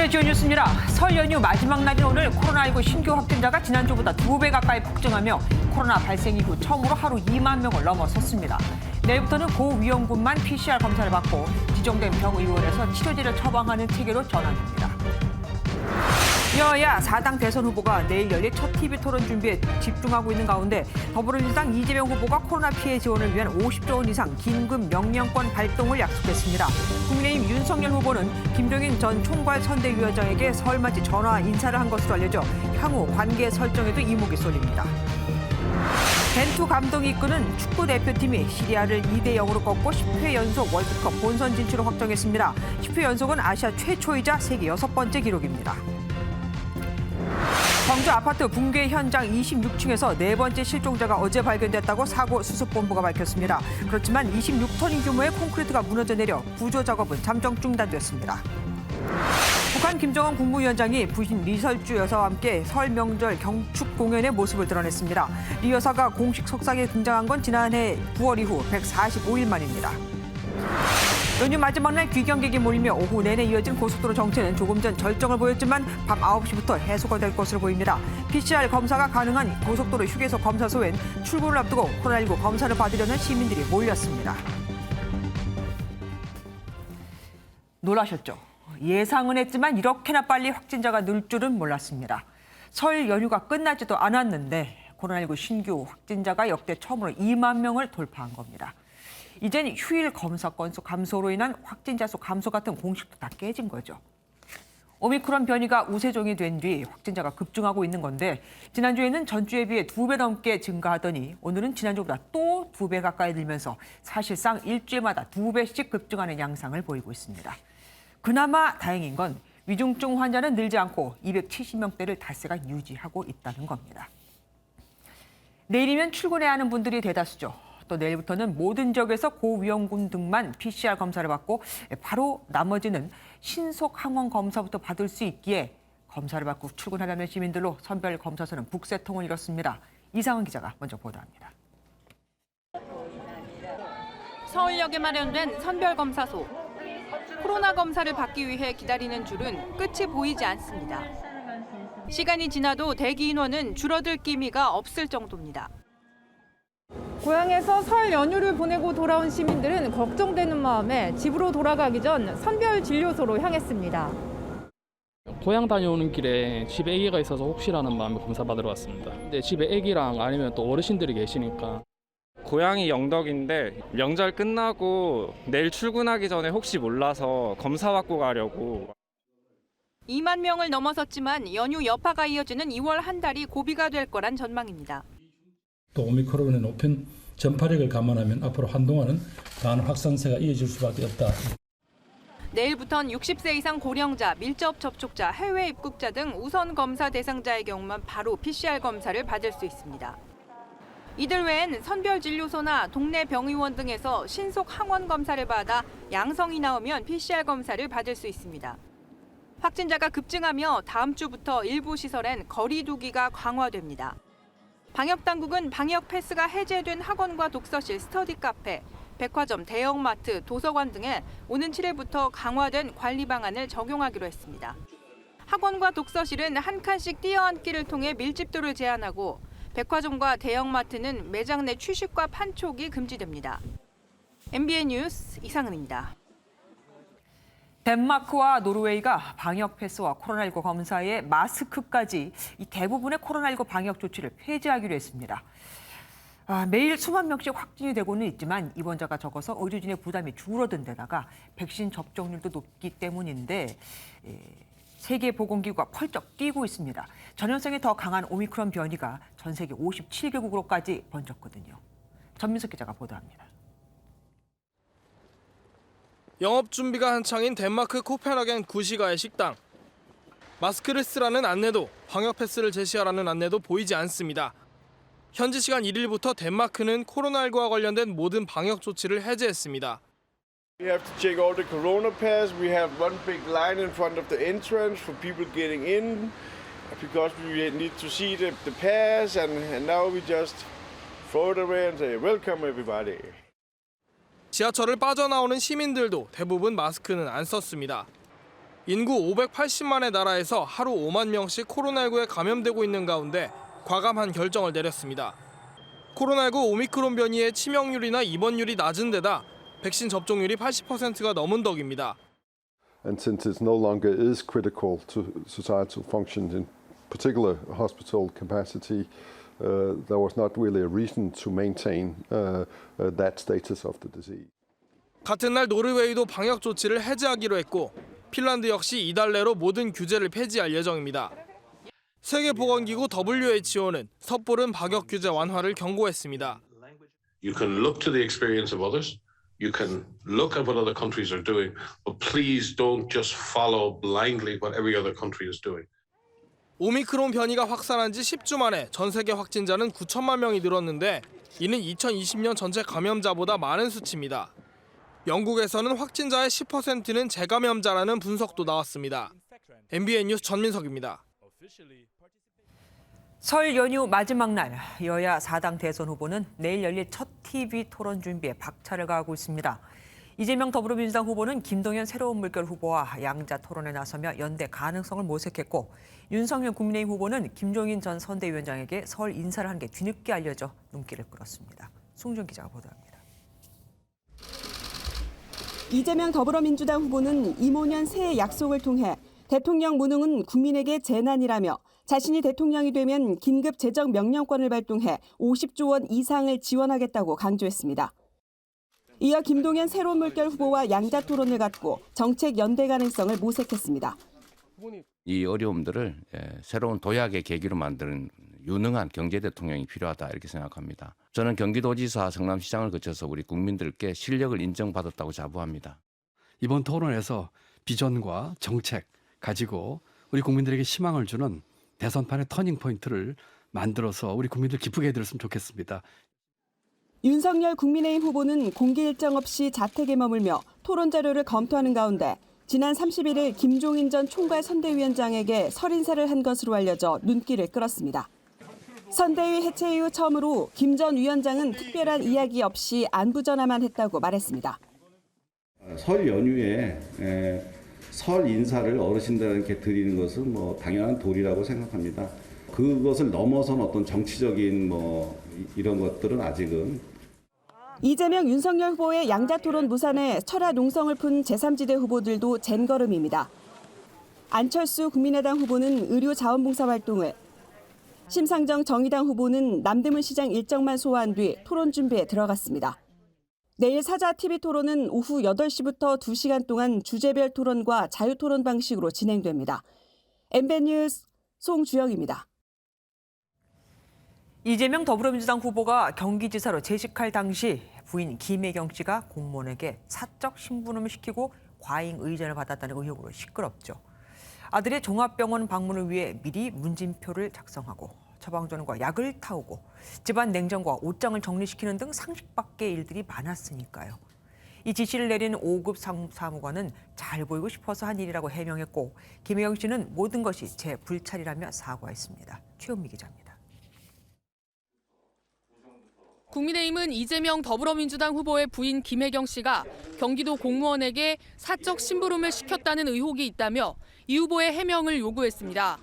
오늘의 주요 뉴스입니다. 설 연휴 마지막 날인 오늘 코로나19 신규 확진자가 지난주보다 2배 가까이 폭증하며 코로나 발생 이후 처음으로 하루 2만 명을 넘어섰습니다. 내일부터는 고위험군만 PCR 검사를 받고 지정된 병의원에서 치료제를 처방하는 체계로 전환됩니다. 여야 4당 대선 후보가 내일 열릴 첫 TV 토론 준비에 집중하고 있는 가운데 더불어민주당 이재명 후보가 코로나 피해 지원을 위한 50조 원 이상 긴급 명령권 발동을 약속했습니다. 국민의힘 윤석열 후보는 김종인 전 총괄선대위원장에게 설 맞이 전화 인사를 한 것으로 알려져 향후 관계 설정에도 이목이 쏠립니다. 벤투 감독이 이끄는 축구 대표팀이 시리아를 2대0으로 꺾고 10회 연속 월드컵 본선 진출을 확정했습니다. 10회 연속은 아시아 최초이자 세계 6번째 기록입니다. 광주 아파트 붕괴 현장 26층에서 네 번째 실종자가 어제 발견됐다고 사고 수습본부가 밝혔습니다. 그렇지만 26톤 규모의 콘크리트가 무너져 내려 구조 작업은 잠정 중단됐습니다. 북한 김정은 국무위원장이 부인 리설주 여사와 함께 설 명절 경축 공연의 모습을 드러냈습니다. 리 여사가 공식 석상에 등장한 건 지난해 9월 이후 145일 만입니다. 연휴 마지막 날 귀경객이 몰리며 오후 내내 이어진 고속도로 정체는 조금 전 절정을 보였지만 밤 9시부터 해소가 될 것으로 보입니다. PCR 검사가 가능한 고속도로 휴게소 검사소엔 출근을 앞두고 코로나19 검사를 받으려는 시민들이 몰렸습니다. 놀라셨죠? 예상은 했지만 이렇게나 빨리 확진자가 늘 줄은 몰랐습니다. 설 연휴가 끝나지도 않았는데 코로나19 신규 확진자가 역대 처음으로 2만 명을 돌파한 겁니다. 이젠 휴일 검사 건수 감소로 인한 확진자 수 감소 같은 공식도 다 깨진 거죠. 오미크론 변이가 우세종이 된 뒤 확진자가 급증하고 있는 건데 지난주에는 전주에 비해 2배 넘게 증가하더니 오늘은 지난주보다 또 2배 가까이 늘면서 사실상 일주일마다 2배씩 급증하는 양상을 보이고 있습니다. 그나마 다행인 건 위중증 환자는 늘지 않고 270명대를 닷새가 유지하고 있다는 겁니다. 내일이면 출근해야 하는 분들이 대다수죠. 또 내일부터는 모든 지역에서 고위험군 등만 PCR 검사를 받고 바로 나머지는 신속 항원 검사부터 받을 수 있기에 검사를 받고 출근하려는 시민들로 선별 검사소는 북새통을 이뤘습니다. 이상은 기자가 먼저 보도합니다. 서울역에 마련된 선별검사소. 코로나 검사를 받기 위해 기다리는 줄은 끝이 보이지 않습니다. 시간이 지나도 대기 인원은 줄어들 기미가 없을 정도입니다. 고향에서 설 연휴를 보내고 돌아온 시민들은 걱정되는 마음에 집으로 돌아가기 전 선별 진료소로 향했습니다. 고향 다녀오는 길에 집에 아기가 있어서 혹시라는 마음에 검사 받으러 왔습니다. 근데 집에 아기랑 아니면 또 어르신들이 계시니까. 고향이 영덕인데 명절 끝나고 내일 출근하기 전에 혹시 몰라서 검사 받고 가려고. 2만 명을 넘어섰지만 연휴 여파가 이어지는 2월 한 달이 고비가 될 거란 전망입니다. 또 오미크론의 높은 전파력을 감안하면 앞으로 한동안은 강한 확산세가 이어질 수밖에 없다. 내일부터는 60세 이상 고령자, 밀접 접촉자, 해외 입국자 등 우선 검사 대상자의 경우만 바로 PCR 검사를 받을 수 있습니다. 이들 외엔 선별진료소나 동네 병의원 등에서 신속 항원 검사를 받아 양성이 나오면 PCR 검사를 받을 수 있습니다. 확진자가 급증하며 다음 주부터 일부 시설엔 거리 두기가 강화됩니다. 방역당국은 방역 패스가 해제된 학원과 독서실, 스터디 카페, 백화점, 대형마트, 도서관 등에 오는 7일부터 강화된 관리 방안을 적용하기로 했습니다. 학원과 독서실은 한 칸씩 뛰어앉기를 통해 밀집도를 제한하고 백화점과 대형마트는 매장 내 취식과 판촉이 금지됩니다. MBN 뉴스 이상은입니다. 덴마크와 노르웨이가 방역 패스와 코로나19 검사에 마스크까지 이 대부분의 코로나19 방역 조치를 폐지하기로 했습니다. 매일 수만 명씩 확진이 되고는 있지만 입원자가 적어서 의료진의 부담이 줄어든 데다가 백신 접종률도 높기 때문인데 세계보건기구가 펄쩍 뛰고 있습니다. 전염성이 더 강한 오미크론 변이가 전 세계 57개국으로까지 번졌거든요. 전민석 기자가 보도합니다. 영업 준비가 한창인 덴마크 코펜하겐 구시가의 식당. 마스크를 쓰라는 안내도, 방역 패스를 제시하라는 안내도 보이지 않습니다. 현지 시간 1일부터 덴마크는 코로나19와 관련된 모든 방역 조치를 해제했습니다. We have to check all the corona pass. We have one big line in front of the entrance for people getting in because we need to see the pass and now we just throw it away and say welcome everybody. 지하철을 빠져나오는 시민들도 대부분 마스크는 안 썼습니다. 인구 580만의 나라에서 하루 5만 명씩 코로나19에 감염되고 있는 가운데 과감한 결정을 내렸습니다. 코로나19 오미크론 변이의 치명률이나 입원율이 낮은 데다 백신 접종률이 80%가 넘은 덕입니다. And since it no longer is critical to societal functions, in particular hospital capacity, there was not really a reason to maintain that status of the disease. 같은 날 노르웨이도 방역 조치를 해제하기로 했고 핀란드 역시 이달 내로 모든 규제를 폐지할 예정입니다. 세계보건기구 WHO는 섣부른 방역 규제 완화를 경고했습니다. You can look to the experience of others. You can look at what other countries are doing, but please don't just follow blindly what every other country is doing. 오미크론 변이가 확산한 지 10주 만에 전 세계 확진자는 9천만 명이 늘었는데 이는 2020년 전체 감염자보다 많은 수치입니다. 영국에서는 확진자의 10%는 재감염자라는 분석도 나왔습니다. MBN 뉴스 전민석입니다. 설 연휴 마지막 날 여야 4당 대선 후보는 내일 열릴 첫 TV 토론 준비에 박차를 가하고 있습니다. 이재명 더불어민주당 후보는 김동연 새로운 물결 후보와 양자 토론에 나서며 연대 가능성을 모색했고 윤석열 국민의힘 후보는 김종인 전 선대위원장에게 설 인사를 한 게 뒤늦게 알려져 눈길을 끌었습니다. 송준 기자가 보도합니다. 이재명 더불어민주당 후보는 이모년 새해 약속을 통해 대통령 무능은 국민에게 재난이라며 자신이 대통령이 되면 긴급 재정 명령권을 발동해 50조 원 이상을 지원하겠다고 강조했습니다. 이어 김동연 새로운 물결 후보와 양자 토론을 갖고 정책 연대 가능성을 모색했습니다. 이 어려움들을 새로운 도약의 계기로 만드는 유능한 경제 대통령이 필요하다 이렇게 생각합니다. 저는 경기도지사 성남시장을 거쳐서 우리 국민들께 실력을 인정받았다고 자부합니다. 이번 토론에서 비전과 정책 가지고 우리 국민들에게 희망을 주는 대선판의 터닝포인트를 만들어서 우리 국민들 기쁘게 해드렸으면 좋겠습니다. 윤석열 국민의힘 후보는 공개 일정 없이 자택에 머물며 토론 자료를 검토하는 가운데 지난 31일 김종인 전 총괄 선대위원장에게 설 인사를 한 것으로 알려져 눈길을 끌었습니다. 선대위 해체 이후 처음으로 김 전 위원장은 특별한 이야기 없이 안부 전화만 했다고 말했습니다. 설 연휴에 설 인사를 어르신들한테 드리는 것은 당연한 도리라고 생각합니다. 그것을 넘어선 어떤 정치적인 이런 것들은 아직은. 이재명, 윤석열 후보의 양자 토론 무산에 철야 농성을 푼 제3지대 후보들도 젠걸음입니다. 안철수 국민의당 후보는 의료 자원봉사 활동을, 심상정 정의당 후보는 남대문 시장 일정만 소화한 뒤 토론 준비에 들어갔습니다. 내일 사자 TV 토론은 오후 8시부터 2시간 동안 주제별 토론과 자유토론 방식으로 진행됩니다. MBN 뉴스 송주영입니다. 이재명 더불어민주당 후보가 경기지사로 재직할 당시 부인 김혜경 씨가 공무원에게 사적 심부름을 시키고 과잉 의전을 받았다는 의혹으로 시끄럽죠. 아들의 종합병원 방문을 위해 미리 문진표를 작성하고 처방전과 약을 타오고 집안 냉장고와 옷장을 정리시키는 등 상식 밖의 일들이 많았으니까요. 이 지시를 내린 5급 사무관은 잘 보이고 싶어서 한 일이라고 해명했고 김혜경 씨는 모든 것이 제 불찰이라며 사과했습니다. 최은미 기자입니다. 국민의힘은 이재명 더불어민주당 후보의 부인 김혜경 씨가 경기도 공무원에게 사적 심부름을 시켰다는 의혹이 있다며 이 후보의 해명을 요구했습니다.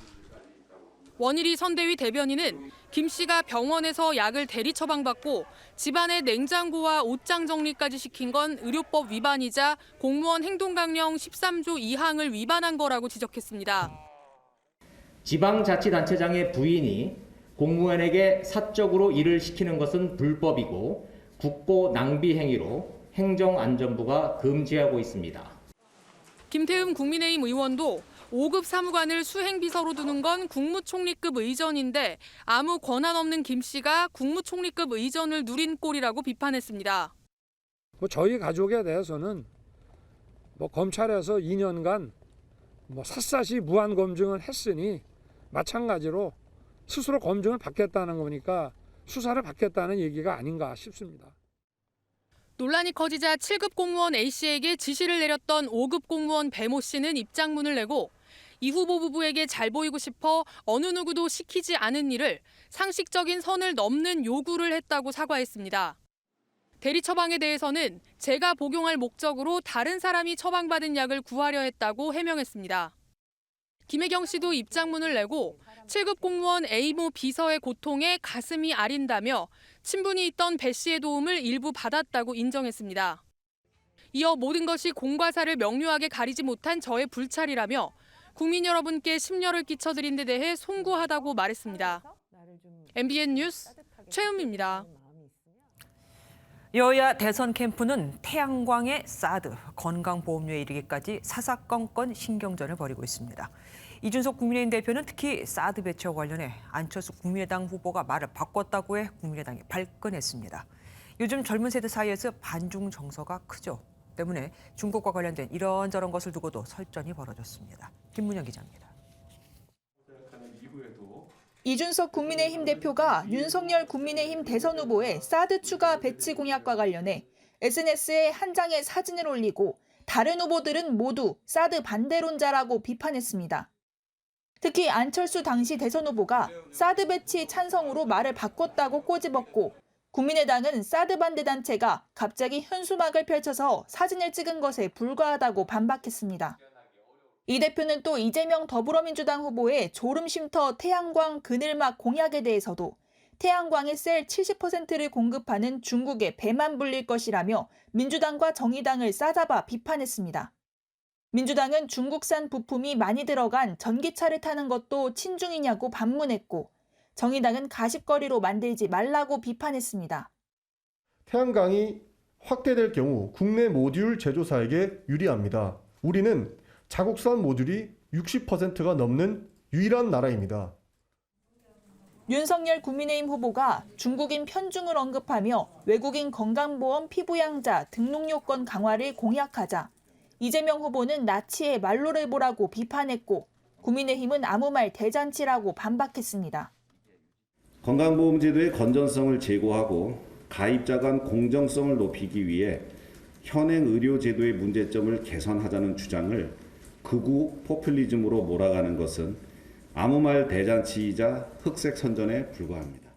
원일이 선대위 대변인은 김 씨가 병원에서 약을 대리 처방받고 집안의 냉장고와 옷장 정리까지 시킨 건 의료법 위반이자 공무원 행동강령 13조 2항을 위반한 거라고 지적했습니다. 지방자치단체장의 부인이 공무원에게 사적으로 일을 시키는 것은 불법이고 국고 낭비 행위로 행정안전부가 금지하고 있습니다. 김태흠 국민의힘 의원도 5급 사무관을 수행비서로 두는 건 국무총리급 의전인데 아무 권한 없는 김 씨가 국무총리급 의전을 누린 꼴이라고 비판했습니다. 저희 가족에 대해서는 검찰에서 2년간 샅샅이 무한 검증을 했으니 마찬가지로 스스로 검증을 받겠다는 거니까 수사를 받겠다는 얘기가 아닌가 싶습니다. 논란이 커지자 7급 공무원 A씨에게 지시를 내렸던 5급 공무원 배모 씨는 입장문을 내고 이 후보 부부에게 잘 보이고 싶어 어느 누구도 시키지 않은 일을 상식적인 선을 넘는 요구를 했다고 사과했습니다. 대리 처방에 대해서는 제가 복용할 목적으로 다른 사람이 처방받은 약을 구하려 했다고 해명했습니다. 김혜경 씨도 입장문을 내고 7급 공무원 A모 비서의 고통에 가슴이 아린다며 친분이 있던 배 씨의 도움을 일부 받았다고 인정했습니다. 이어 모든 것이 공과사를 명료하게 가리지 못한 저의 불찰이라며 국민 여러분께 심려를 끼쳐드린 데 대해 송구하다고 말했습니다. MBN 뉴스 최은미입니다. 여야 대선 캠프는 태양광의 사드, 건강보험료에 이르기까지 사사건건 신경전을 벌이고 있습니다. 이준석 국민의힘 대표는 특히 사드 배치와 관련해 안철수 국민의당 후보가 말을 바꿨다고 해 국민의당이 발끈했습니다. 요즘 젊은 세대 사이에서 반중 정서가 크죠. 때문에 중국과 관련된 이런저런 것을 두고도 설전이 벌어졌습니다. 김문영 기자입니다. 이준석 국민의힘 대표가 윤석열 국민의힘 대선 후보의 사드 추가 배치 공약과 관련해 SNS에 한 장의 사진을 올리고 다른 후보들은 모두 사드 반대론자라고 비판했습니다. 특히 안철수 당시 대선 후보가 사드 배치 찬성으로 말을 바꿨다고 꼬집었고 국민의당은 사드 반대 단체가 갑자기 현수막을 펼쳐서 사진을 찍은 것에 불과하다고 반박했습니다. 이 대표는 또 이재명 더불어민주당 후보의 졸음쉼터 태양광 그늘막 공약에 대해서도 태양광의 셀 70%를 공급하는 중국에 배만 불릴 것이라며 민주당과 정의당을 싸잡아 비판했습니다. 민주당은 중국산 부품이 많이 들어간 전기차를 타는 것도 친중이냐고 반문했고 정의당은 가십거리로 만들지 말라고 비판했습니다. 태양광이 확대될 경우 국내 모듈 제조사에게 유리합니다. 우리는 자국산 모듈이 60%가 넘는 유일한 나라입니다. 윤석열 국민의힘 후보가 중국인 편중을 언급하며 외국인 건강보험 피부양자 등록 요건 강화를 공약하자 이재명 후보는 나치의 말로를 보라고 비판했고 국민의힘은 아무 말 대잔치라고 반박했습니다. 건강보험제도의 건전성을 제고하고 가입자 간 공정성을 높이기 위해 현행 의료제도의 문제점을 개선하자는 주장을 극우 포퓰리즘으로 몰아가는 것은 아무 말 대잔치이자 흑색 선전에 불과합니다.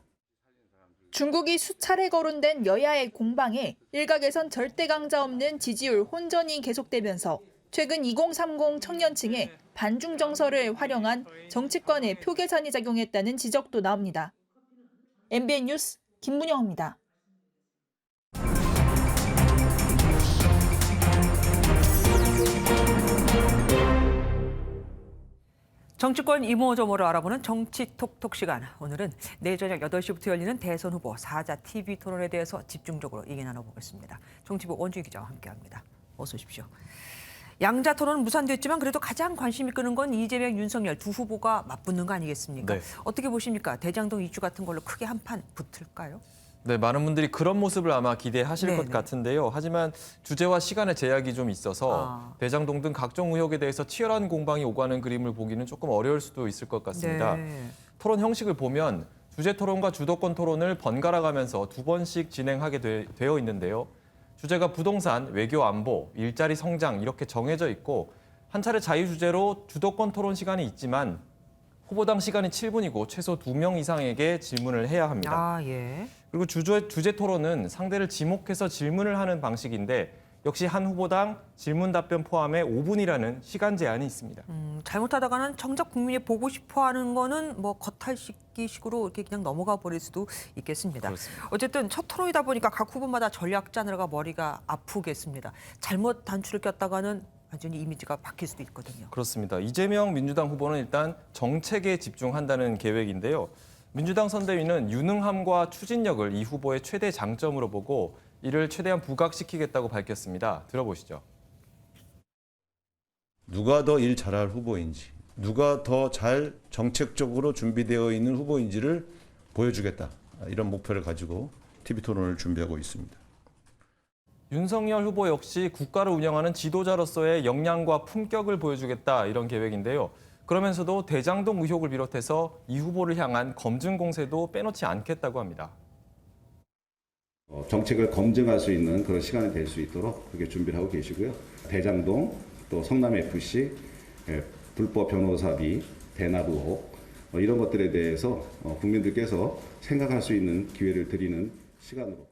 중국이 수차례 거론된 여야의 공방에 일각에선 절대 강자 없는 지지율 혼전이 계속되면서 최근 2030 청년층에 반중 정서를 활용한 정치권의 표 계산이 작용했다는 지적도 나옵니다. MBN 뉴스 김문영입니다. 정치권 이모저모를 알아보는 정치톡톡 시간. 오늘은 내일 저녁 8시부터 열리는 대선 후보 사자 TV 토론에 대해서 집중적으로 얘기 나눠보겠습니다. 정치부 원주희 기자와 함께합니다. 어서 오십시오. 양자 토론은 무산됐지만 그래도 가장 관심이 끄는 건 이재명, 윤석열 두 후보가 맞붙는 거 아니겠습니까? 네. 어떻게 보십니까? 대장동 이슈 같은 걸로 크게 한판 붙을까요? 네, 많은 분들이 그런 모습을 아마 기대하실 것 같은데요. 하지만 주제와 시간의 제약이 좀 있어서 대장동 등 각종 의혹에 대해서 치열한 공방이 오가는 그림을 보기는 조금 어려울 수도 있을 것 같습니다. 네. 토론 형식을 보면 주제 토론과 주도권 토론을 번갈아 가면서 2번씩 진행하게 되어 있는데요. 주제가 부동산, 외교 안보, 일자리 성장 이렇게 정해져 있고 한 차례 자유 주제로 주도권 토론 시간이 있지만 후보당 시간이 7분이고 최소 2명 이상에게 질문을 해야 합니다. 그리고 주제 토론은 상대를 지목해서 질문을 하는 방식인데 역시 한 후보당 질문 답변 포함해 5분이라는 시간 제한이 있습니다. 잘못하다가는 정작 국민이 보고 싶어하는 거는 뭐 겉핥기식으로 이렇게 그냥 넘어가 버릴 수도 있겠습니다. 그렇습니다. 어쨌든 첫 토론이다 보니까 각 후보마다 전략 짜느라가 머리가 아프겠습니다. 잘못 단추를 꼈다가는 완전히 이미지가 바뀔 수도 있거든요. 그렇습니다. 이재명 민주당 후보는 일단 정책에 집중한다는 계획인데요. 민주당 선대위는 유능함과 추진력을 이 후보의 최대 장점으로 보고 이를 최대한 부각시키겠다고 밝혔습니다. 들어보시죠. 누가 더 일 잘할 후보인지, 누가 더 잘 정책적으로 준비되어 있는 후보인지를 보여주겠다. 이런 목표를 가지고 TV 토론을 준비하고 있습니다. 윤석열 후보 역시 국가를 운영하는 지도자로서의 역량과 품격을 보여주겠다 이런 계획인데요. 그러면서도 대장동 의혹을 비롯해서 이 후보를 향한 검증 공세도 빼놓지 않겠다고 합니다. 정책을 검증할 수 있는 그런 시간이 될 수 있도록 그렇게 준비를 하고 계시고요. 대장동, 또 성남FC, 불법 변호사비, 대납 의혹 이런 것들에 대해서 국민들께서 생각할 수 있는 기회를 드리는 시간으로.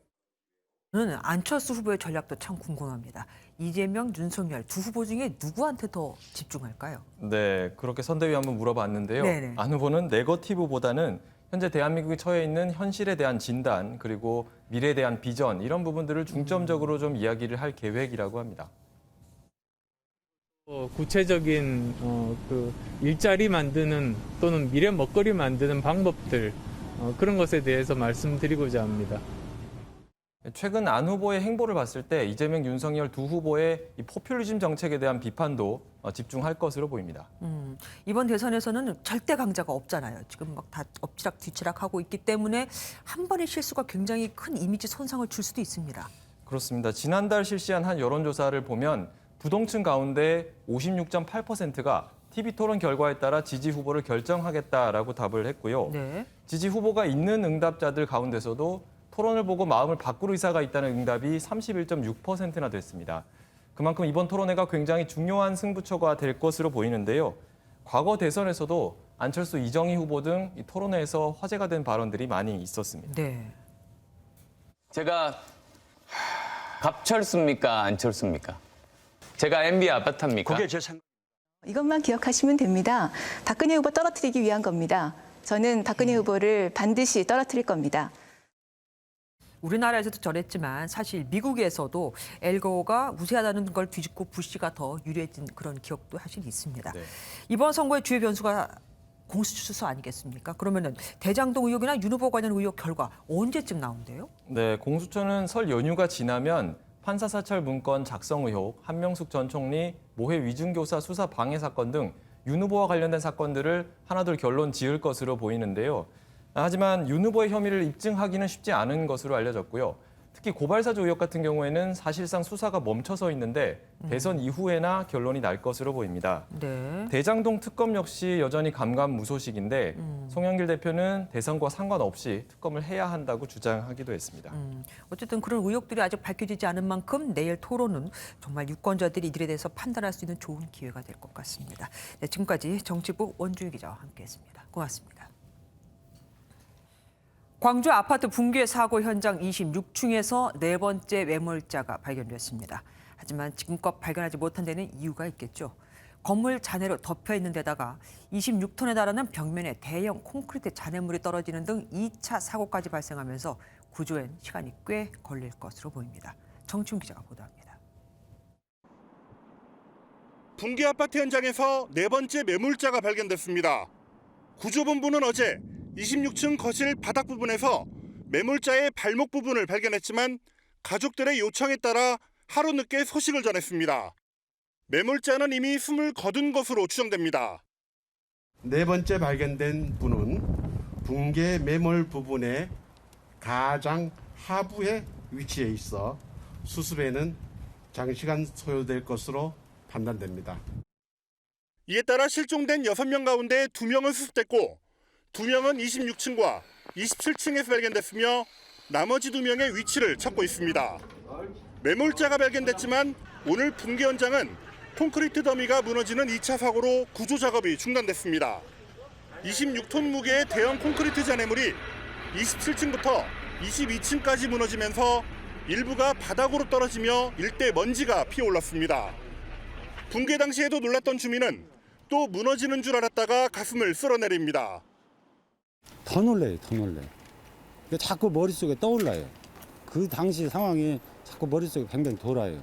저는 안철수 후보의 전략도 참 궁금합니다. 이재명, 윤석열 두 후보 중에 누구한테 더 집중할까요? 네, 그렇게 선대위 한번 물어봤는데요. 네네. 안 후보는 네거티브보다는 현재 대한민국이 처해 있는 현실에 대한 진단 그리고 미래에 대한 비전 이런 부분들을 중점적으로 좀 이야기를 할 계획이라고 합니다. 구체적인 그 일자리 만드는 또는 미래 먹거리 만드는 방법들 그런 것에 대해서 말씀드리고자 합니다. 최근 안 후보의 행보를 봤을 때 이재명, 윤석열 두 후보의 이 포퓰리즘 정책에 대한 비판도 집중할 것으로 보입니다. 이번 대선에서는 절대 강자가 없잖아요. 지금 막 다 엎치락 뒤치락 하고 있기 때문에 한 번의 실수가 굉장히 큰 이미지 손상을 줄 수도 있습니다. 그렇습니다. 지난달 실시한 한 여론조사를 보면 부동층 가운데 56.8%가 TV토론 결과에 따라 지지 후보를 결정하겠다라고 답을 했고요. 네. 지지 후보가 있는 응답자들 가운데서도 토론을 보고 마음을 바꿀 의사가 있다는 응답이 31.6%나 됐습니다. 그만큼 이번 토론회가 굉장히 중요한 승부처가 될 것으로 보이는데요. 과거 대선에서도 안철수, 이정희 후보 등 이 토론회에서 화제가 된 발언들이 많이 있었습니다. 네. 제가 갑철수입니까? 안철수입니까? 제가 MB 아바타입니까? 그게 제 생각. 이것만 기억하시면 됩니다. 박근혜 후보 떨어뜨리기 위한 겁니다. 저는 박근혜 후보를 반드시 떨어뜨릴 겁니다. 우리나라에서도 저랬지만 사실 미국에서도 엘고가 우세하다는 걸 뒤집고 부시가 더 유리해진 그런 기억도 사실 있습니다. 네. 이번 선거의 주요 변수가 공수처 아니겠습니까? 그러면은 대장동 의혹이나 윤 후보 관련 의혹 결과 언제쯤 나온대요? 네, 공수처는 설 연휴가 지나면 판사 사찰 문건 작성 의혹, 한명숙 전 총리 모해 위중교사 수사 방해 사건 등 윤 후보와 관련된 사건들을 하나둘 결론 지을 것으로 보이는데요. 하지만 윤 후보의 혐의를 입증하기는 쉽지 않은 것으로 알려졌고요. 특히 고발사주 의혹 같은 경우에는 사실상 수사가 멈춰서 있는데 대선 이후에나 결론이 날 것으로 보입니다. 네. 대장동 특검 역시 여전히 감감무소식인데 송영길 대표는 대선과 상관없이 특검을 해야 한다고 주장하기도 했습니다. 어쨌든 그런 의혹들이 아직 밝혀지지 않은 만큼 내일 토론은 정말 유권자들이 이들에 대해서 판단할 수 있는 좋은 기회가 될 것 같습니다. 네, 지금까지 정치부 원주희 기자와 함께했습니다. 고맙습니다. 광주 아파트 붕괴 사고 현장 26층에서 네 번째 매몰자가 발견됐습니다. 하지만 지금껏 발견하지 못한 데는 이유가 있겠죠. 건물 잔해로 덮여 있는 데다가 26톤에 달하는 벽면에 대형 콘크리트 잔해물이 떨어지는 등 2차 사고까지 발생하면서 구조엔 시간이 꽤 걸릴 것으로 보입니다. 정춘 기자가 보도합니다. 붕괴 아파트 현장에서 네 번째 매몰자가 발견됐습니다. 구조본부는 어제 26층 거실 바닥 부분에서 매몰자의 발목 부분을 발견했지만 가족들의 요청에 따라 하루 늦게 소식을 전했습니다. 매몰자는 이미 숨을 거둔 것으로 추정됩니다. 네 번째 발견된 분은 붕괴 매몰 부분의 가장 하부에 위치해 있어 수습에는 장시간 소요될 것으로 판단됩니다. 이에 따라 실종된 6명 가운데 2명은 수습됐고 2명은 26층과 27층에서 발견됐으며 나머지 2명의 위치를 찾고 있습니다. 매몰자가 발견됐지만 오늘 붕괴 현장은 콘크리트 더미가 무너지는 2차 사고로 구조 작업이 중단됐습니다. 26톤 무게의 대형 콘크리트 잔해물이 27층부터 22층까지 무너지면서 일부가 바닥으로 떨어지며 일대 먼지가 피어올랐습니다. 붕괴 당시에도 놀랐던 주민은 또 무너지는 줄 알았다가 가슴을 쓸어내립니다. 더 놀래요, 더 놀래. 자꾸 머릿속에 떠올라요. 그 당시 상황이 자꾸 머릿속에 뱅뱅 돌아요.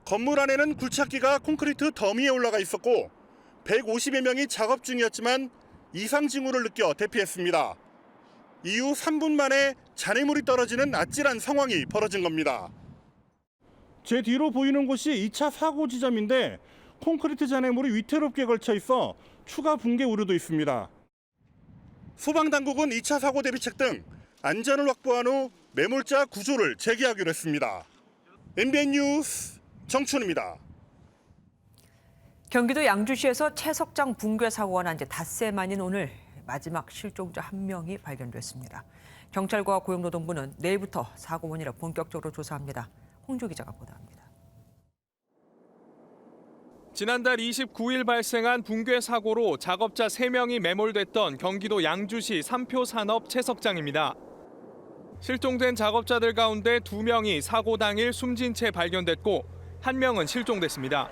건물 안에는 굴착기가 콘크리트 더미에 올라가 있었고 150여 명이 작업 중이었지만 이상 징후를 느껴 대피했습니다. 이후 3분 만에 잔해물이 떨어지는 아찔한 상황이 벌어진 겁니다. 제 뒤로 보이는 곳이 2차 사고 지점인데 콘크리트 잔해물이 위태롭게 걸쳐 있어 추가 붕괴 우려도 있습니다. 소방당국은 2차 사고 대비책 등 안전을 확보한 후 매몰자 구조를 재개하기로 했습니다. MBN 뉴스 정춘입니다. 경기도 양주시에서 채석장 붕괴 사고가 난 지 닷새 만인 오늘 마지막 실종자 1명이 발견됐습니다. 경찰과 고용노동부는 내일부터 사고 원인을 본격적으로 조사합니다. 홍조 기자가 보도합니다. 지난달 29일 발생한 붕괴 사고로 작업자 3명이 매몰됐던 경기도 양주시 삼표 산업 채석장입니다. 실종된 작업자들 가운데 2명이 사고 당일 숨진 채 발견됐고 1명은 실종됐습니다.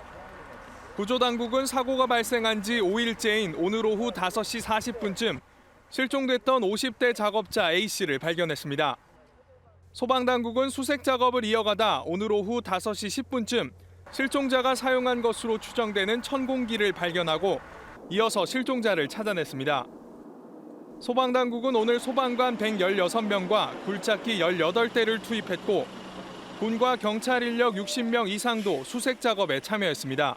구조당국은 사고가 발생한 지 5일째인 오늘 오후 5시 40분쯤 실종됐던 50대 작업자 A씨를 발견했습니다. 소방당국은 수색 작업을 이어가다 오늘 오후 5시 10분쯤 실종자가 사용한 것으로 추정되는 천공기를 발견하고 이어서 실종자를 찾아냈습니다. 소방당국은 오늘 소방관 116명과 굴착기 18대를 투입했고 군과 경찰 인력 60명 이상도 수색 작업에 참여했습니다.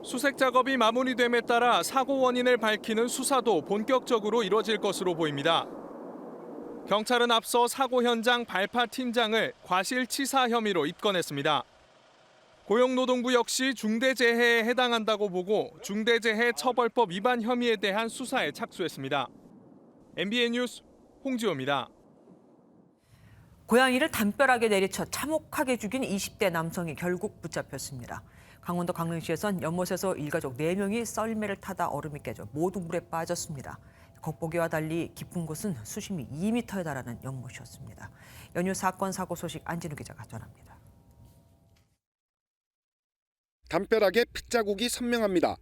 수색 작업이 마무리됨에 따라 사고 원인을 밝히는 수사도 본격적으로 이뤄질 것으로 보입니다. 경찰은 앞서 사고 현장 발파 팀장을 과실치사 혐의로 입건했습니다. 고용노동부 역시 중대재해에 해당한다고 보고 중대재해처벌법 위반 혐의에 대한 수사에 착수했습니다. MBN 뉴스 홍지호입니다. 고양이를 담벼락에 내리쳐 참혹하게 죽인 20대 남성이 결국 붙잡혔습니다. 강원도 강릉시에선 연못에서 일가족 4명이 썰매를 타다 얼음이 깨져 모두 물에 빠졌습니다. 겉보기와 달리 깊은 곳은 수심이 2m에 달하는 연못이었습니다. 연휴 사건 사고 소식 안진우 기자가 전합니다. 담벼락에 핏자국이 선명합니다.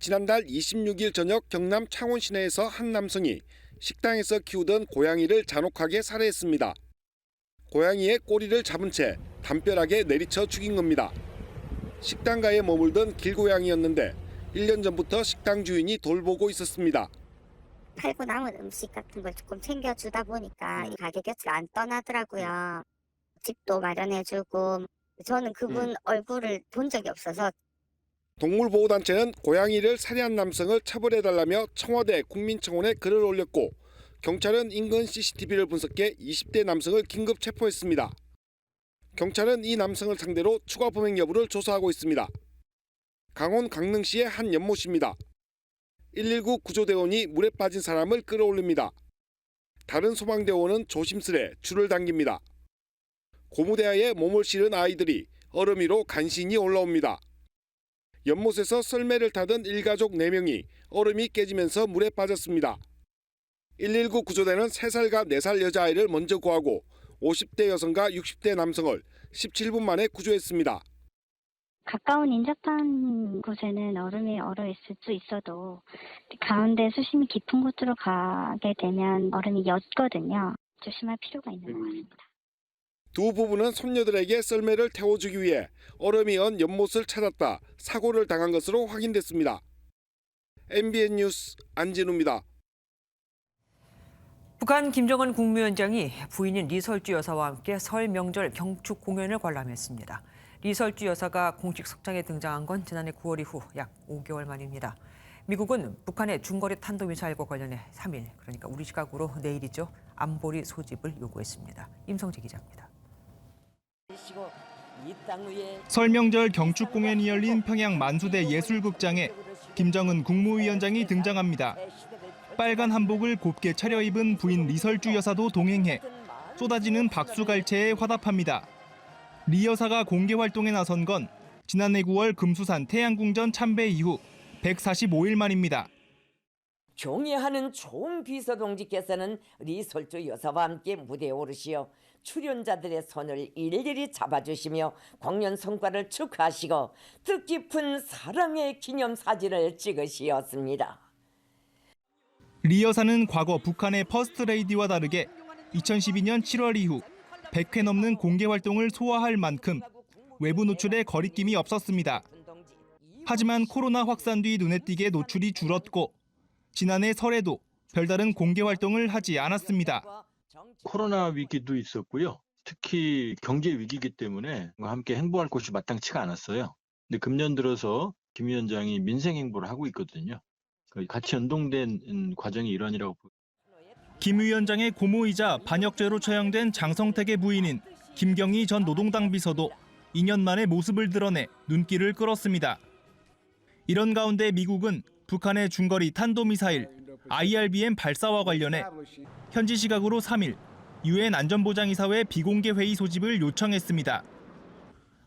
지난달 26일 저녁 경남 창원 시내에서 한 남성이 식당에서 키우던 고양이를 잔혹하게 살해했습니다. 고양이의 꼬리를 잡은 채 담벼락에 내리쳐 죽인 겁니다. 식당가에 머물던 길고양이였는데 1년 전부터 식당 주인이 돌보고 있었습니다. 팔고 남은 음식 같은 걸 조금 챙겨주다 보니까 이 가게 곁을 안 떠나더라고요. 집도 마련해주고 저는 그분 얼굴을 본 적이 없어서. 동물보호단체는 고양이를 살해한 남성을 처벌해달라며 청와대 국민청원에 글을 올렸고 경찰은 인근 CCTV를 분석해 20대 남성을 긴급 체포했습니다. 경찰은 이 남성을 상대로 추가 범행 여부를 조사하고 있습니다. 강원 강릉시의 한 연못입니다. 119 구조대원이 물에 빠진 사람을 끌어올립니다. 다른 소방대원은 조심스레 줄을 당깁니다. 고무대야에 몸을 실은 아이들이 얼음 위로 간신히 올라옵니다. 연못에서 썰매를 타던 일가족 4명이 얼음이 깨지면서 물에 빠졌습니다. 119 구조대는 3살과 4살 여자아이를 먼저 구하고 50대 여성과 60대 남성을 17분 만에 구조했습니다. 가까운 인접한 곳에는 얼음이 얼어있을 수 있어도 가운데 수심이 깊은 곳으로 가게 되면 얼음이 옅거든요. 조심할 필요가 있는 것 같습니다. 두 부부는 손녀들에게 썰매를 태워주기 위해 얼음이 언 연못을 찾았다 사고를 당한 것으로 확인됐습니다. MBN 뉴스 안진우입니다. 북한 김정은 국무위원장이 부인인 리설주 여사와 함께 설 명절 경축 공연을 관람했습니다. 리설주 여사가 공식 석장에 등장한 건 지난해 9월 이후 약 5개월 만입니다. 미국은 북한의 중거리 탄도미사일과 관련해 3일, 그러니까 우리 시각으로 내일이죠, 안보리 소집을 요구했습니다. 임성재 기자입니다. 설 명절 경축 공연이 열린 평양 만수대 예술극장에 김정은 국무위원장이 등장합니다. 빨간 한복을 곱게 차려입은 부인 리설주 여사도 동행해 쏟아지는 박수갈채에 화답합니다. 리 여사가 공개 활동에 나선 건 지난해 9월 금수산 태양궁전 참배 이후 145일 만입니다. 경애하는 좋은 비서동지께서는 리설주 여사와 함께 무대에 오르시어 출연자들의 손을 일일이 잡아주시며 광년 성과를 축하하시고 뜻깊은 사랑의 기념사진을 찍으시었습니다. 리 여사는 과거 북한의 퍼스트레이디와 다르게 2012년 7월 이후 100회 넘는 공개 활동을 소화할 만큼 외부 노출에 거리낌이 없었습니다. 하지만 코로나 확산 뒤 눈에 띄게 노출이 줄었고 지난해 설에도 별다른 공개 활동을 하지 않았습니다. 코로나 위기도 있었고요. 특히 경제 위기이기 때문에 함께 행보할 곳이 마땅치가 않았어요. 근데 금년 들어서 김 위원장이 민생 행보를 하고 있거든요. 같이 연동된 과정이 일환이라고 보입니다. 김 위원장의 고모이자 반역죄로 처형된 장성택의 부인인 김경희 전 노동당 비서도 2년 만에 모습을 드러내 눈길을 끌었습니다. 이런 가운데 미국은 북한의 중거리 탄도미사일 IRBM 발사와 관련해 현지 시각으로 3일 유엔 안전보장이사회 비공개 회의 소집을 요청했습니다.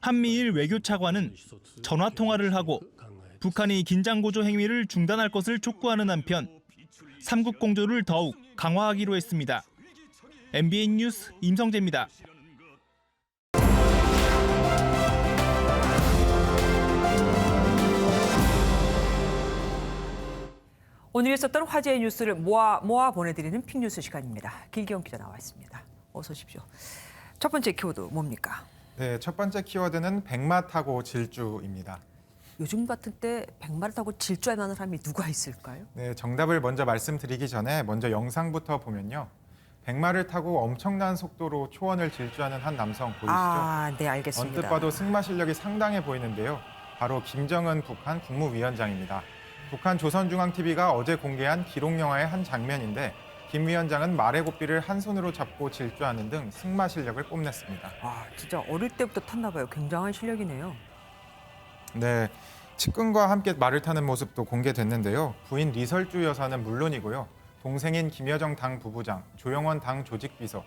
한미일 외교차관은 전화 통화를 하고 북한이 긴장고조 행위를 중단할 것을 촉구하는 한편 삼국 공조를 더욱 강화하기로 했습니다. MBN 뉴스 임성재입니다. 오늘 있었던 화제의 뉴스를 모아 보내드리는 픽뉴스 시간입니다. 길기영 기자 나와 있습니다. 어서 오십시오. 첫 번째 키워드 뭡니까? 네, 첫 번째 키워드는 백마 타고 질주입니다. 요즘 같은 때 백마를 타고 질주할 만한 사람이 누가 있을까요? 네, 정답을 먼저 말씀드리기 전에 먼저 영상부터 보면요. 백마를 타고 엄청난 속도로 초원을 질주하는 한 남성 보이시죠? 아, 네, 알겠습니다. 언뜻 봐도 승마 실력이 상당해 보이는데요. 바로 김정은 북한 국무위원장입니다. 북한 조선중앙TV가 어제 공개한 기록 영화의 한 장면인데 김 위원장은 말의 고삐를 한 손으로 잡고 질주하는 등 승마 실력을 뽐냈습니다. 아, 진짜 어릴 때부터 탔나 봐요. 굉장한 실력이네요. 네, 측근과 함께 말을 타는 모습도 공개됐는데요. 부인 리설주 여사는 물론이고요. 동생인 김여정 당 부부장, 조영원 당 조직비서,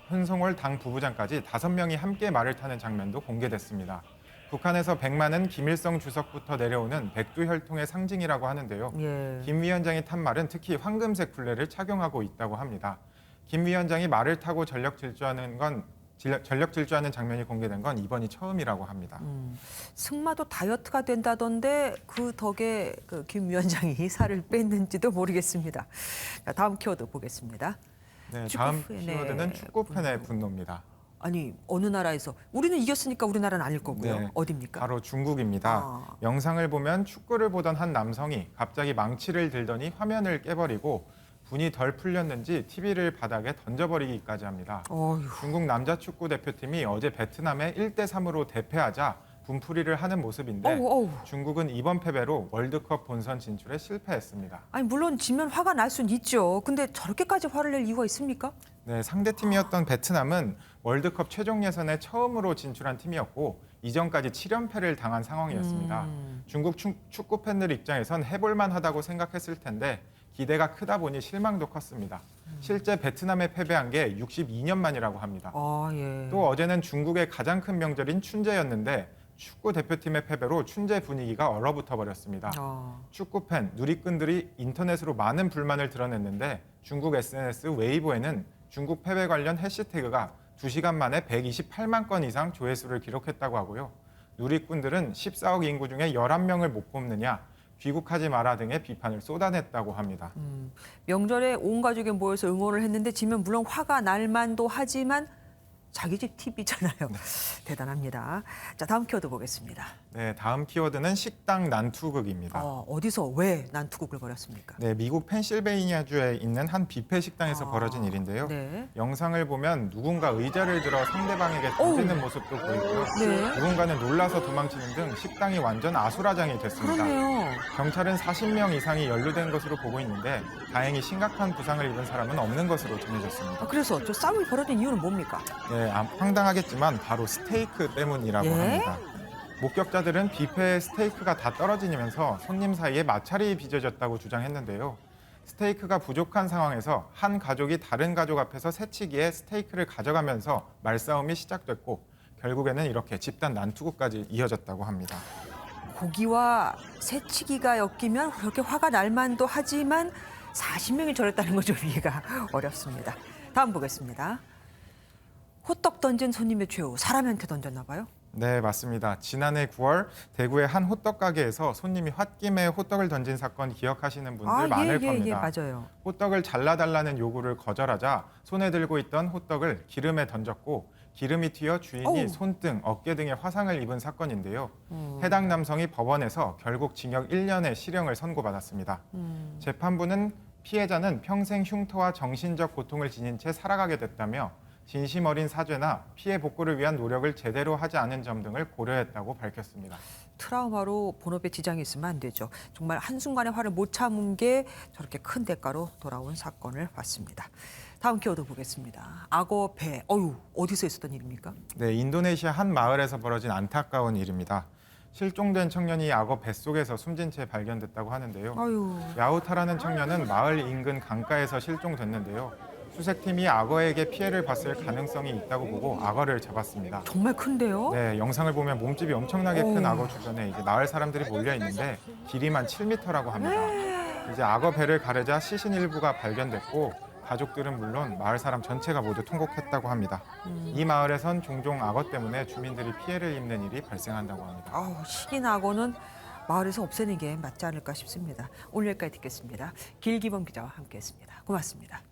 현송월 당 부부장까지 5명이 함께 말을 타는 장면도 공개됐습니다. 북한에서 백마는 김일성 주석부터 내려오는 백두혈통의 상징이라고 하는데요. 예. 김 위원장이 탄 말은 특히 황금색 풀레를 착용하고 있다고 합니다. 김 위원장이 말을 타고 전력 질주하는 장면이 공개된 건 이번이 처음이라고 합니다. 승마도 다이어트가 된다던데 그 덕에 김 위원장이 살을 뺐는지도 모르겠습니다. 자, 다음 키워드 보겠습니다. 네, 다음 키워드는 축구 팬의 분노입니다. 아니, 어느 나라에서 우리는 이겼으니까 우리나라는 아닐 거고요. 네, 어디입니까? 바로 중국입니다. 영상을 보면 축구를 보던 한 남성이 갑자기 망치를 들더니 화면을 깨버리고 분이 덜 풀렸는지 TV를 바닥에 던져버리기까지 합니다. 중국 남자 축구 대표팀이 어제 베트남에 1대3으로 대패하자 분풀이를 하는 모습인데 중국은 이번 패배로 월드컵 본선 진출에 실패했습니다. 아니, 물론 지면 화가 날 수는 있죠. 근데 저렇게까지 화를 낼 이유가 있습니까? 네, 상대팀이었던 베트남은 월드컵 최종 예선에 처음으로 진출한 팀이었고 이전까지 7연패를 당한 상황이었습니다. 중국 축구 팬들 입장에선 해볼만 하다고 생각했을 텐데 기대가 크다 보니 실망도 컸습니다. 실제 베트남에 패배한 게 62년 만이라고 합니다. 또 어제는 중국의 가장 큰 명절인 춘제였는데 축구 대표팀의 패배로 춘제 분위기가 얼어붙어 버렸습니다. 축구 팬, 누리꾼들이 인터넷으로 많은 불만을 드러냈는데 중국 SNS 웨이보에는 중국 패배 관련 해시태그가 2시간 만에 128만 건 이상 조회수를 기록했다고 하고요. 누리꾼들은 14억 인구 중에 11명을 못 뽑느냐, 귀국하지 마라 등의 비판을 쏟아냈다고 합니다. 명절에 온 가족이 모여서 응원을 했는데 지면 물론 화가 날 만도 하지만 자기 집 TV잖아요. 대단합니다. 자, 다음 키워드 보겠습니다. 네, 다음 키워드는 식당 난투극입니다. 어디서 왜 난투극을 벌였습니까? 네, 미국 펜실베이니아주에 있는 한 뷔페 식당에서 벌어진 일인데요. 네. 영상을 보면 누군가 의자를 들어 상대방에게 던지는 모습도 보이고요. 네. 누군가는 놀라서 도망치는 등 식당이 완전 아수라장이 됐습니다. 그러네요. 경찰은 40명 이상이 연루된 것으로 보고 있는데 다행히 심각한 부상을 입은 사람은 없는 것으로 전해졌습니다. 그래서 저 싸움이 벌어진 이유는 뭡니까? 네, 황당하겠지만 바로 스테이크 때문이라고 합니다. 목격자들은 뷔페의 스테이크가 다 떨어지면서 손님 사이에 마찰이 빚어졌다고 주장했는데요. 스테이크가 부족한 상황에서 한 가족이 다른 가족 앞에서 새치기에 스테이크를 가져가면서 말싸움이 시작됐고 결국에는 이렇게 집단 난투극까지 이어졌다고 합니다. 고기와 새치기가 엮이면 그렇게 화가 날 만도 하지만 40명이 저랬다는 건 좀 이해가 어렵습니다. 다음 보겠습니다. 호떡 던진 손님의 최후, 사람한테 던졌나 봐요? 네, 맞습니다. 지난해 9월 대구의 한 호떡 가게에서 손님이 홧김에 호떡을 던진 사건 기억하시는 분들 많을 겁니다. 예, 맞아요. 호떡을 잘라달라는 요구를 거절하자 손에 들고 있던 호떡을 기름에 던졌고 기름이 튀어 주인이 손등, 어깨 등에 화상을 입은 사건인데요. 해당 남성이 법원에서 결국 징역 1년의 실형을 선고받았습니다. 재판부는 피해자는 평생 흉터와 정신적 고통을 지닌 채 살아가게 됐다며 진심 어린 사죄나 피해 복구를 위한 노력을 제대로 하지 않은 점 등을 고려했다고 밝혔습니다. 트라우마로 본업에 지장이 있으면 안 되죠. 정말 한순간에 화를 못 참은 게 저렇게 큰 대가로 돌아온 사건을 봤습니다. 다음 키워드 보겠습니다. 악어 배. 어디서 있었던 일입니까? 네, 인도네시아 한 마을에서 벌어진 안타까운 일입니다. 실종된 청년이 악어 뱃속에서 숨진 채 발견됐다고 하는데요. 야우타라는 청년은 마을 인근 강가에서 실종됐는데요. 수색팀이 악어에게 피해를 봤을 가능성이 있다고 보고 악어를 잡았습니다. 정말 큰데요? 네, 영상을 보면 몸집이 엄청나게 큰 악어 주변에 이제 마을 사람들이 몰려 있는데 길이만 7m라고 합니다. 이제 악어 배를 가르자 시신 일부가 발견됐고 가족들은 물론 마을 사람 전체가 모두 통곡했다고 합니다. 이 마을에선 종종 악어 때문에 주민들이 피해를 입는 일이 발생한다고 합니다. 신인 악어는 마을에서 없애는 게 맞지 않을까 싶습니다. 오늘 여기까지 듣겠습니다. 길기범 기자와 함께했습니다. 고맙습니다.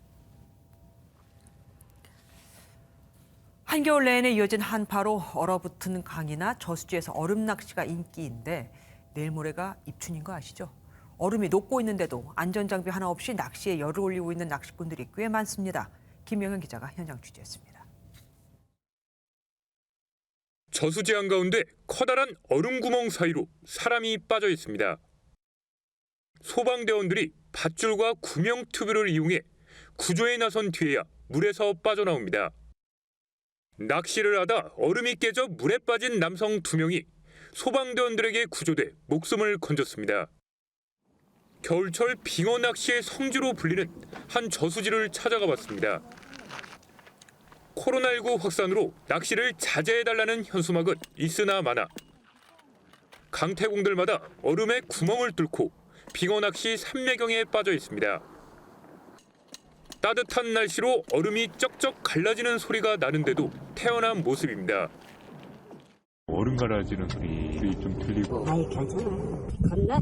한겨울 내내 이어진 한파로 얼어붙은 강이나 저수지에서 얼음 낚시가 인기인데 내일 모레가 입춘인 거 아시죠? 얼음이 녹고 있는데도 안전장비 하나 없이 낚시에 열을 올리고 있는 낚시꾼들이 꽤 많습니다. 김명현 기자가 현장 취재했습니다. 저수지 한가운데 커다란 얼음 구멍 사이로 사람이 빠져 있습니다. 소방대원들이 밧줄과 구명 튜브를 이용해 구조에 나선 뒤에야 물에서 빠져나옵니다. 낚시를 하다 얼음이 깨져 물에 빠진 남성 2명이 소방대원들에게 구조돼 목숨을 건졌습니다. 겨울철 빙어 낚시의 성지로 불리는 한 저수지를 찾아가 봤습니다. 코로나19 확산으로 낚시를 자제해달라는 현수막은 있으나 마나 강태공들마다 얼음에 구멍을 뚫고 빙어 낚시 삼매경에 빠져 있습니다. 따뜻한 날씨로 얼음이 쩍쩍 갈라지는 소리가 나는데도 태어난 모습입니다. 얼음 갈라지는 소리 좀 들리고. 아이 괜찮아. 겁나.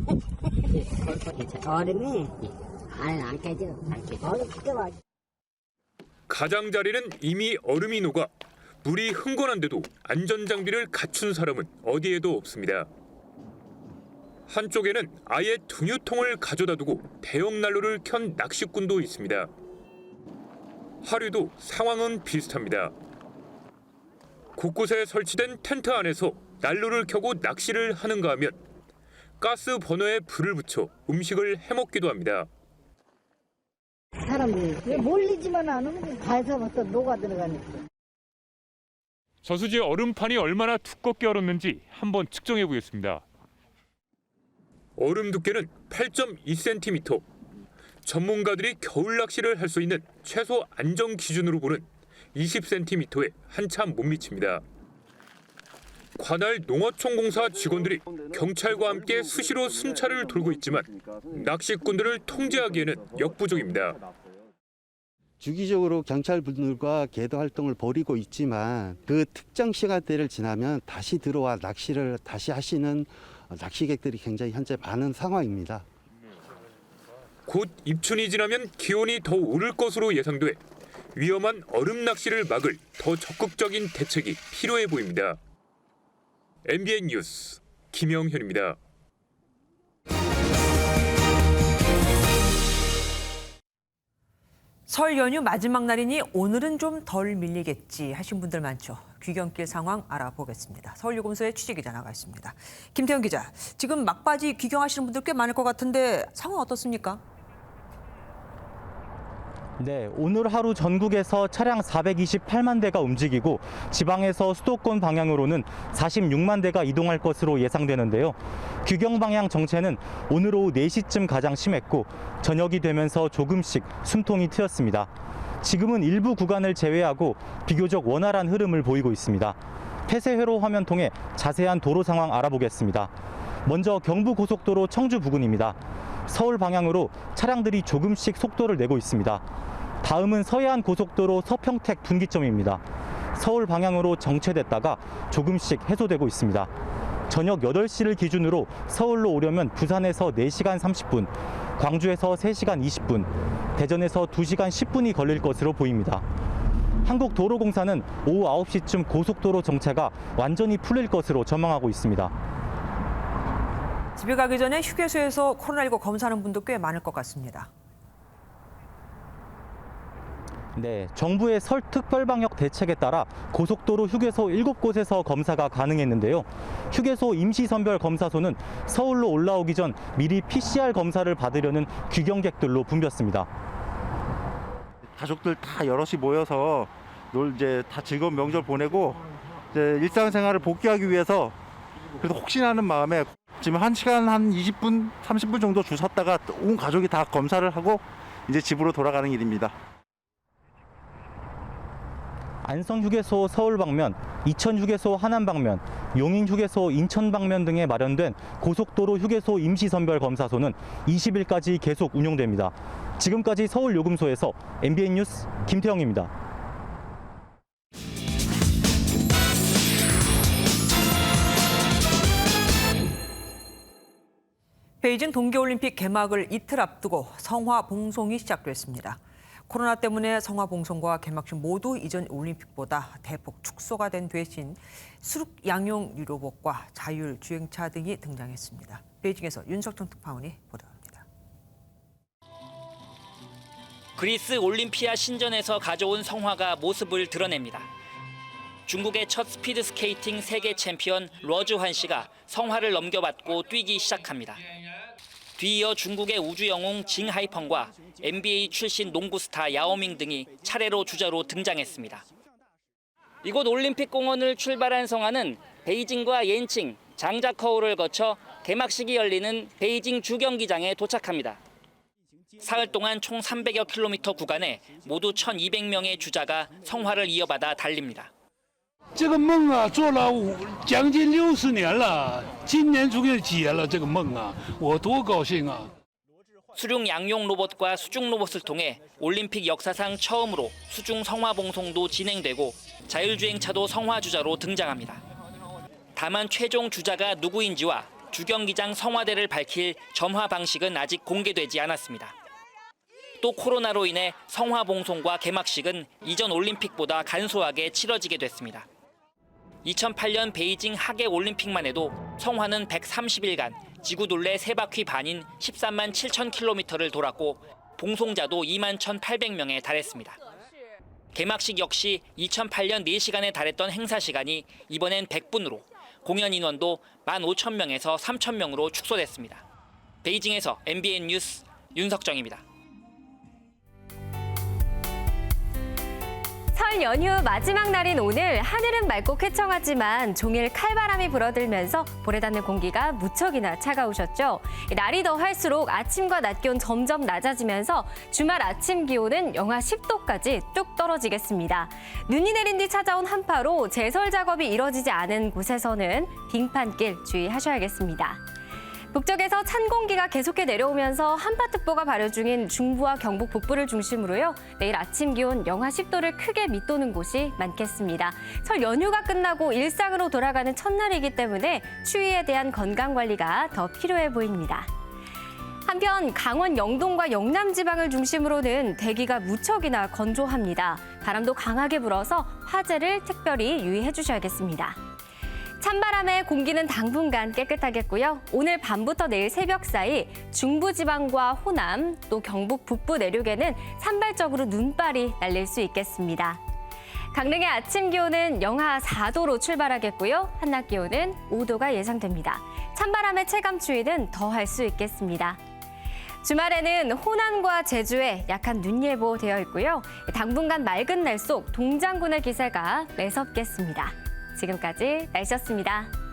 얼음이 안 깨져. 얼음 깨져. 가장자리는 이미 얼음이 녹아 물이 흥건한데도 안전장비를 갖춘 사람은 어디에도 없습니다. 한쪽에는 아예 등유통을 가져다 두고 대형 난로를 켠 낚시꾼도 있습니다. 하류도 상황은 비슷합니다. 곳곳에 설치된 텐트 안에서 난로를 켜고 낚시를 하는가 하면 가스 버너에 불을 붙여 음식을 해먹기도 합니다. 사람들이 몰리지만 않으면 가에서부터 녹아 들어가니까. 저수지 얼음판이 얼마나 두껍게 얼었는지 한번 측정해 보겠습니다. 얼음 두께는 8.2cm. 전문가들이 겨울 낚시를 할 수 있는 최소 안정 기준으로 보는 20cm에 한참 못 미칩니다. 관할 농어촌공사 직원들이 경찰과 함께 수시로 순찰을 돌고 있지만 낚시꾼들을 통제하기에는 역부족입니다. 주기적으로 경찰분들과 계도 활동을 벌이고 있지만 그 특정 시간대를 지나면 다시 들어와 낚시를 다시 하시는 낚시객들이 굉장히 현재 많은 상황입니다. 곧 입춘이 지나면 기온이 더 오를 것으로 예상돼 위험한 얼음 낚시를 막을 더 적극적인 대책이 필요해 보입니다. MBN 뉴스 김영현입니다. 설 연휴 마지막 날이니 오늘은 좀 덜 밀리겠지 하신 분들 많죠. 귀경길 상황 알아보겠습니다. 서울유금소의 취재기자 나가 있습니다. 김태형 기자, 지금 막바지 귀경하시는 분들 꽤 많을 것 같은데 상황 어떻습니까? 네, 오늘 하루 전국에서 차량 428만 대가 움직이고 지방에서 수도권 방향으로는 46만 대가 이동할 것으로 예상되는데요. 귀경 방향 정체는 오늘 오후 4시쯤 가장 심했고 저녁이 되면서 조금씩 숨통이 트였습니다. 지금은 일부 구간을 제외하고 비교적 원활한 흐름을 보이고 있습니다. 폐쇄회로 화면 통해 자세한 도로 상황 알아보겠습니다. 먼저 경부고속도로 청주 부근입니다. 서울 방향으로 차량들이 조금씩 속도를 내고 있습니다. 다음은 서해안 고속도로 서평택 분기점입니다. 서울 방향으로 정체됐다가 조금씩 해소되고 있습니다. 저녁 8시를 기준으로 서울로 오려면 부산에서 4시간 30분, 광주에서 3시간 20분, 대전에서 2시간 10분이 걸릴 것으로 보입니다. 한국도로공사는 오후 9시쯤 고속도로 정체가 완전히 풀릴 것으로 전망하고 있습니다. 집에 가기 전에 휴게소에서 코로나19 검사하는 분도 꽤 많을 것 같습니다. 네, 정부의 설 특별방역 대책에 따라 고속도로 휴게소 7곳에서 검사가 가능했는데요. 휴게소 임시선별 검사소는 서울로 올라오기 전 미리 PCR 검사를 받으려는 귀경객들로 붐볐습니다. 가족들 다 여럿이 모여서 이제 다 즐거운 명절 보내고 이제 일상생활을 복귀하기 위해서 그래도 혹시나 하는 마음에 지금 1시간 한 20분, 30분 정도 줄 섰다가 온 가족이 다 검사를 하고 이제 집으로 돌아가는 길입니다. 안성휴게소 서울 방면, 이천휴게소 하남 방면, 용인휴게소 인천 방면 등에 마련된 고속도로 휴게소 임시선별검사소는 20일까지 계속 운용됩니다. 지금까지 서울요금소에서 MBN 뉴스 김태형입니다. 베이징 동계올림픽 개막을 이틀 앞두고 성화봉송이 시작됐습니다. 코로나 때문에 성화봉송과 개막식 모두 이전 올림픽보다 대폭 축소가 된 대신 수륙 양용 유료복과 자율주행차 등이 등장했습니다. 베이징에서 윤석정 특파원이 보도합니다. 그리스 올림피아 신전에서 가져온 성화가 모습을 드러냅니다. 중국의 첫 스피드 스케이팅 세계 챔피언 러즈환 씨가 성화를 넘겨받고 뛰기 시작합니다. 뒤이어 중국의 우주 영웅 징하이펑과 NBA 출신 농구 스타 야오밍 등이 차례로 주자로 등장했습니다. 이곳 올림픽 공원을 출발한 성화는 베이징과 옌칭, 장자커우를 거쳐 개막식이 열리는 베이징 주경기장에 도착합니다. 사흘 동안 총 300여 킬로미터 구간에 모두 1,200명의 주자가 성화를 이어받아 달립니다. 这个梦啊，做了将近60年了，今年终于解了这个梦啊，我多高兴啊！ 수륙 양용 로봇과 수중 로봇을 통해 올림픽 역사상 처음으로 수중 성화봉송도 진행되고 자율주행차도 성화주자로 등장합니다. 다만 최종 주자가 누구인지와 주경기장 성화대를 밝힐 점화 방식은 아직 공개되지 않았습니다. 또 코로나로 인해 성화봉송과 개막식은 이전 올림픽보다 간소하게 치러지게 됐습니다. 2008년 베이징 하계 올림픽만 해도 성화는 130일간 지구둘레 3바퀴 반인 13만 7천 킬로미터를 돌았고 봉송자도 2만 1,800명에 달했습니다. 개막식 역시 2008년 4시간에 달했던 행사 시간이 이번엔 100분으로 공연 인원도 15,000명에서 3,000명으로 축소됐습니다. 베이징에서 MBN 뉴스 윤석정입니다. 설 연휴 마지막 날인 오늘 하늘은 맑고 쾌청하지만 종일 칼바람이 불어들면서 볼에 닿는 공기가 무척이나 차가우셨죠. 날이 더할수록 아침과 낮 기온 점점 낮아지면서 주말 아침 기온은 영하 10도까지 뚝 떨어지겠습니다. 눈이 내린 뒤 찾아온 한파로 제설 작업이 이뤄지지 않은 곳에서는 빙판길 주의하셔야겠습니다. 북쪽에서 찬 공기가 계속해 내려오면서 한파특보가 발효 중인 중부와 경북 북부를 중심으로요. 내일 아침 기온 영하 10도를 크게 밑도는 곳이 많겠습니다. 설 연휴가 끝나고 일상으로 돌아가는 첫날이기 때문에 추위에 대한 건강관리가 더 필요해 보입니다. 한편 강원 영동과 영남 지방을 중심으로는 대기가 무척이나 건조합니다. 바람도 강하게 불어서 화재를 특별히 유의해 주셔야겠습니다. 찬바람에 공기는 당분간 깨끗하겠고요. 오늘 밤부터 내일 새벽 사이 중부지방과 호남, 또 경북 북부 내륙에는 산발적으로 눈발이 날릴 수 있겠습니다. 강릉의 아침 기온은 영하 4도로 출발하겠고요. 한낮 기온은 5도가 예상됩니다. 찬바람의 체감 추위는 더할 수 있겠습니다. 주말에는 호남과 제주에 약한 눈 예보되어 있고요. 당분간 맑은 날 속 동장군의 기세가 매섭겠습니다. 지금까지 날씨였습니다.